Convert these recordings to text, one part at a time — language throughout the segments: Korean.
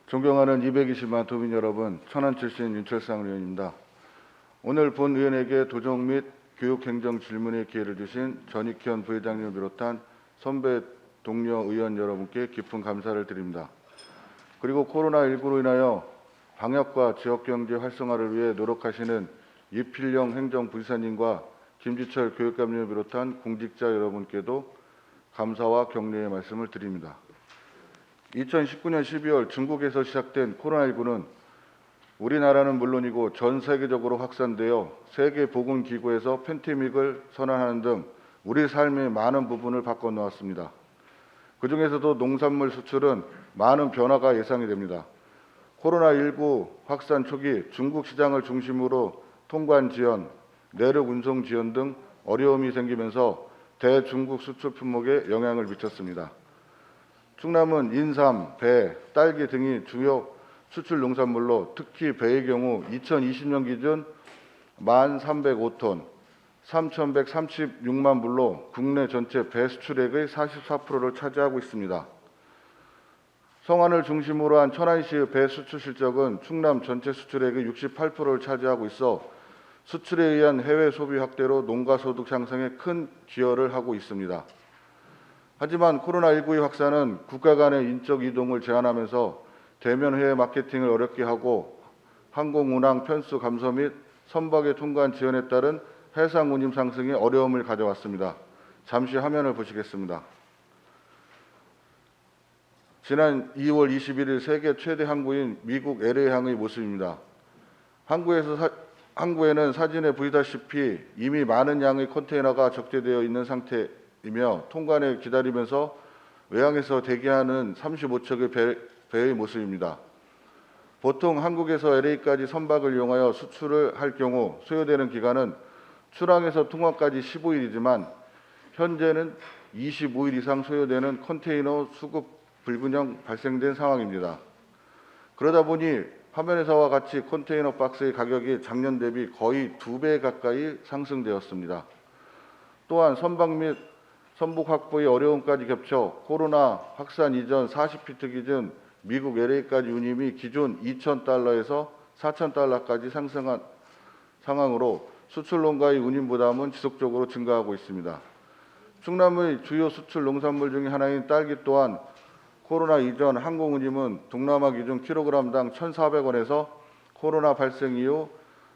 존경하는 220만 도민 여러분, 천안 출신 윤철상 의원입니다. 오늘 본 의원에게 도정 및 교육행정 질문의 기회를 주신 전익현 부회장님을 비롯한 선배 동료 의원 여러분께 깊은 감사를 드립니다. 그리고 코로나19로 인하여 방역과 지역경제 활성화를 위해 노력하시는 이필영 행정부지사님과 김지철 교육감님을 비롯한 공직자 여러분께도 감사와 격려의 말씀을 드립니다. 2019년 12월 중국에서 시작된 코로나19는 우리나라는 물론이고 전 세계적으로 확산되어 세계보건기구에서 팬데믹을 선언하는 등 우리 삶의 많은 부분을 바꿔놓았습니다. 그중에서도 농산물 수출은 많은 변화가 예상이 됩니다. 코로나19 확산 초기 중국 시장을 중심으로 통관 지연, 내륙 운송 지연 등 어려움이 생기면서 대중국 수출 품목에 영향을 미쳤습니다. 충남은 인삼, 배, 딸기 등이 주요 수출 농산물로 특히 배의 경우 2020년 기준 1,305톤, 3,136만 불로 국내 전체 배 수출액의 44%를 차지하고 있습니다. 성안을 중심으로 한 천안시의 배 수출 실적은 충남 전체 수출액의 68%를 차지하고 있어 수출에 의한 해외 소비 확대로 농가 소득 향상에 큰 기여를 하고 있습니다. 하지만 코로나19의 확산은 국가 간의 인적 이동을 제한하면서 대면 해외 마케팅을 어렵게 하고 항공 운항 편수 감소 및 선박의 통관 지연에 따른 해상 운임 상승에 어려움을 가져왔습니다. 잠시 화면을 보시겠습니다. 지난 2월 21일 세계 최대 항구인 미국 LA항의 모습입니다. 항구에는 사진에 보이다시피 이미 많은 양의 컨테이너가 적재되어 있는 상태이며 통관을 기다리면서 외항에서 대기하는 35척의 배의 모습입니다. 보통 한국에서 LA까지 선박을 이용하여 수출을 할 경우 소요되는 기간은 출항에서 통관까지 15일이지만 현재는 25일 이상 소요되는 컨테이너 수급 불균형 발생된 상황입니다. 그러다 보니 화면에서와 같이 컨테이너 박스의 가격이 작년 대비 거의 2배 가까이 상승되었습니다. 또한 선박 및 선복 확보의 어려움까지 겹쳐 코로나 확산 이전 40피트 기준 미국 LA까지 운임이 기존 $2,000에서 $4,000까지 상승한 상황으로 수출 농가의 운임 부담은 지속적으로 증가하고 있습니다. 충남의 주요 수출 농산물 중의 하나인 딸기 또한 코로나 이전 항공 운임은 동남아 기준 킬로그램당 1,400원에서 코로나 발생 이후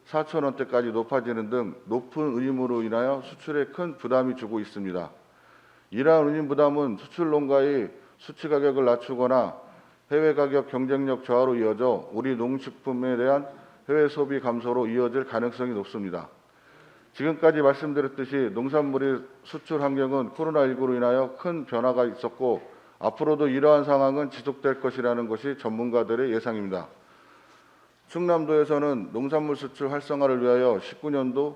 4,000원대까지 높아지는 등 높은 운임으로 인하여 수출에 큰 부담이 주고 있습니다. 이러한 운임 부담은 수출 농가의 수치 가격을 낮추거나 해외 가격 경쟁력 저하로 이어져 우리 농식품에 대한 해외 소비 감소로 이어질 가능성이 높습니다. 지금까지 말씀드렸듯이 농산물의 수출 환경은 코로나19로 인하여 큰 변화가 있었고 앞으로도 이러한 상황은 지속될 것이라는 것이 전문가들의 예상입니다. 충남도에서는 농산물 수출 활성화를 위하여 19년도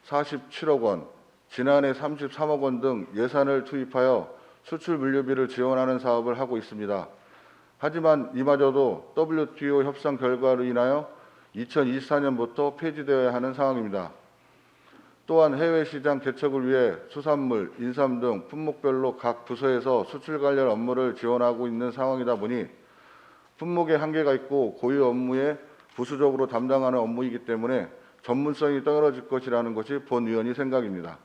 47억 원, 지난해 33억 원 등 예산을 투입하여 수출 물류비를 지원하는 사업을 하고 있습니다. 하지만 이마저도 WTO 협상 결과로 인하여 2024년부터 폐지되어야 하는 상황입니다. 또한 해외 시장 개척을 위해 수산물, 인삼 등 품목별로 각 부서에서 수출 관련 업무를 지원하고 있는 상황이다 보니 품목에 한계가 있고 고유 업무에 부수적으로 담당하는 업무이기 때문에 전문성이 떨어질 것이라는 것이 본 의원의 생각입니다.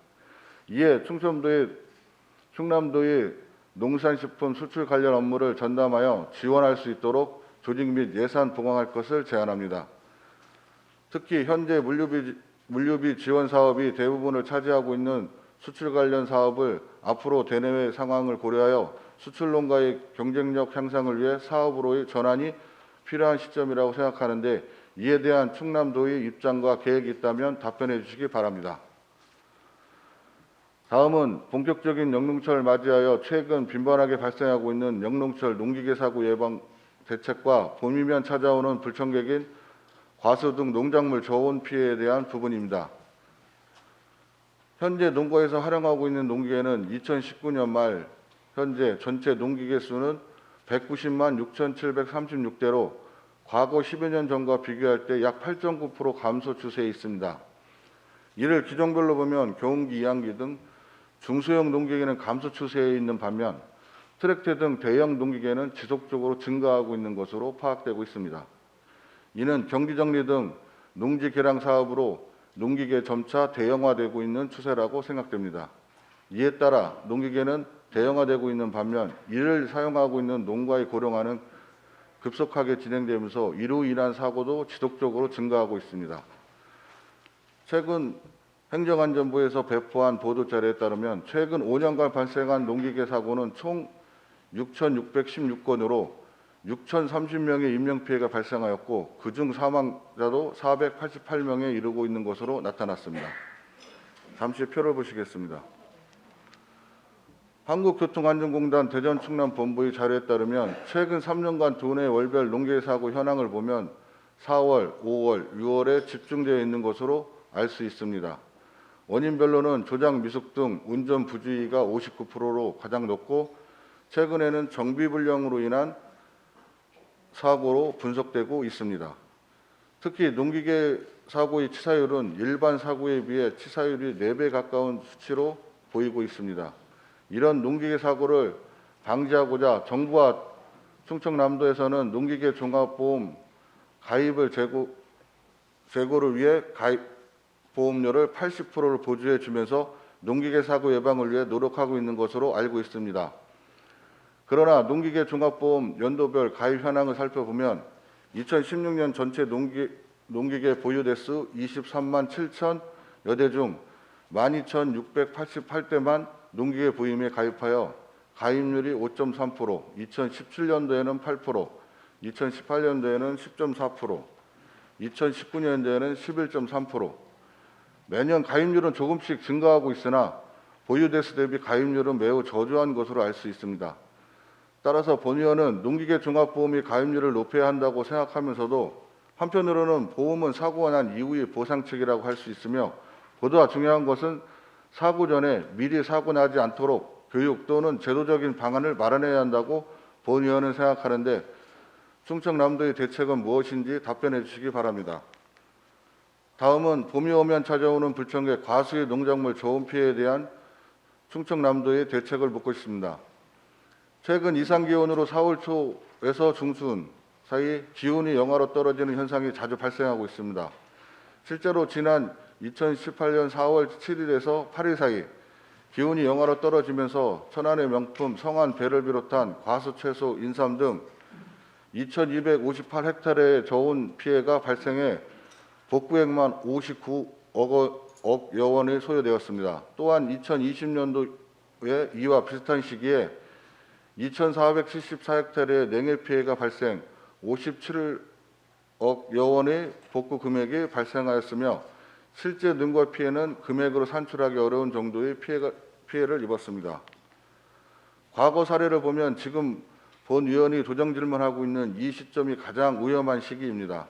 이에 충남도의 농산식품 수출 관련 업무를 전담하여 지원할 수 있도록 조직 및 예산 보강할 것을 제안합니다. 특히 현재 물류비 지원 사업이 대부분을 차지하고 있는 수출 관련 사업을 앞으로 대내외 상황을 고려하여 수출 농가의 경쟁력 향상을 위해 사업으로의 전환이 필요한 시점이라고 생각하는데 이에 대한 충남도의 입장과 계획이 있다면 답변해 주시기 바랍니다. 다음은 본격적인 영농철을 맞이하여 최근 빈번하게 발생하고 있는 영농철 농기계 사고 예방 대책과 봄이면 찾아오는 불청객인 과수 등 농작물 저온 피해에 대한 부분입니다. 현재 농가에서 활용하고 있는 농기계는 2019년 말 현재 전체 농기계 수는 190만 6,736대로 과거 10여 년 전과 비교할 때 약 8.9% 감소 추세에 있습니다. 이를 기종별로 보면 경운기, 이항기 등 중소형 농기계는 감소 추세에 있는 반면 트랙터 등 대형 농기계는 지속적으로 증가하고 있는 것으로 파악되고 있습니다. 이는 경기정리 등 농지 개량 사업으로 농기계 점차 대형화되고 있는 추세라고 생각됩니다. 이에 따라 농기계는 대형화되고 있는 반면 이를 사용하고 있는 농가의 고령화는 급속하게 진행되면서 이로 인한 사고도 지속적으로 증가하고 있습니다. 최근 행정안전부에서 배포한 보도 자료에 따르면 최근 5년간 발생한 농기계 사고는 총 6,616건으로 6,030명의 인명피해가 발생하였고 그중 사망자도 488명에 이르고 있는 것으로 나타났습니다. 잠시 표를 보시겠습니다. 한국교통안전공단 대전 충남 본부의 자료에 따르면 최근 3년간 도내 월별 농기계 사고 현황을 보면 4월, 5월, 6월에 집중되어 있는 것으로 알 수 있습니다. 원인별로는 조작 미숙 등 운전 부주의가 59%로 가장 높고 최근에는 정비불량으로 인한 사고로 분석되고 있습니다. 특히 농기계 사고의 치사율은 일반 사고에 비해 치사율이 4배 가까운 수치로 보이고 있습니다. 이런 농기계 사고를 방지하고자 정부와 충청남도에서는 농기계 종합보험 가입을 재고를 위해 가입 보험료를 80%를 보조해 주면서 농기계 사고 예방을 위해 노력하고 있는 것으로 알고 있습니다. 그러나 농기계 종합보험 연도별 가입 현황을 살펴보면 2016년 전체 농기계 보유 대수 23만 7천여 대 중 12,688대만 농기계 보임에 가입하여 가입률이 5.3%, 2017년도에는 8%, 2018년도에는 10.4%, 2019년도에는 11.3%. 매년 가입률은 조금씩 증가하고 있으나 보유 대수 대비 가입률은 매우 저조한 것으로 알 수 있습니다. 따라서 본 의원은 농기계 종합보험이 가입률을 높여야 한다고 생각하면서도 한편으로는 보험은 사고가 난 이후의 보상책이라고 할 수 있으며 보다 중요한 것은 사고 전에 미리 사고 나지 않도록 교육 또는 제도적인 방안을 마련해야 한다고 본 의원은 생각하는데 충청남도의 대책은 무엇인지 답변해 주시기 바랍니다. 다음은 봄이 오면 찾아오는 불청객 과수의 농작물 저온 피해에 대한 충청남도의 대책을 묻고 싶습니다. 최근 이상기온으로 4월 초에서 중순 사이 기온이 영하로 떨어지는 현상이 자주 발생하고 있습니다. 실제로 지난 2018년 4월 7일에서 8일 사이 기온이 영하로 떨어지면서 천안의 명품 성안 배를 비롯한 과수, 채소, 인삼 등 2,258헥타르의 저온 피해가 발생해 복구액만 59억 여원이 소요되었습니다. 또한 2020년도에 이와 비슷한 시기에 2,474헥타르의 냉해 피해가 발생 57억 여원의 복구 금액이 발생하였으며 실제 능과 피해는 금액으로 산출하기 어려운 정도의 피해를 입었습니다. 과거 사례를 보면 지금 본 의원이 도정 질문하고 있는 이 시점이 가장 위험한 시기입니다.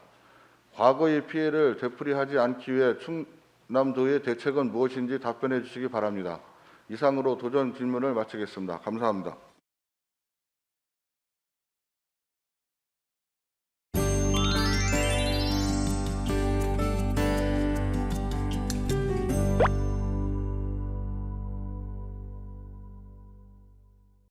과거의 피해를 되풀이하지 않기 위해 충남도의 대책은 무엇인지 답변해 주시기 바랍니다. 이상으로 도정 질문을 마치겠습니다. 감사합니다.